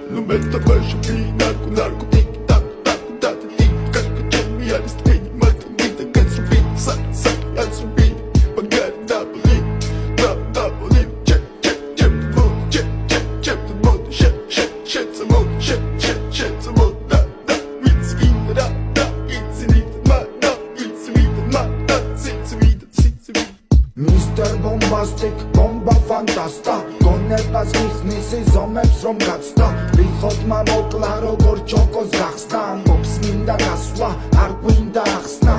No matter what you be, narco, tik, tak, tak, tak, tik, tak, mi არის თქვენი მარტივი და გაცრუები, სა, აცრუები, მაგარი დაბლი, ჩეპ, მოდი, შეწ, მოდი, და, ვიცი ვინ და, იცი ვინ, და, ციცი. Mr. Bombastic, bomba fantasta გონებას გიხსნის ზომებს რომ გაცდა ვიხოთ მამოკლა როგორ ჩოკოს გახსნა ამბობს მინდა გასვლა არ გვინდა ახსნა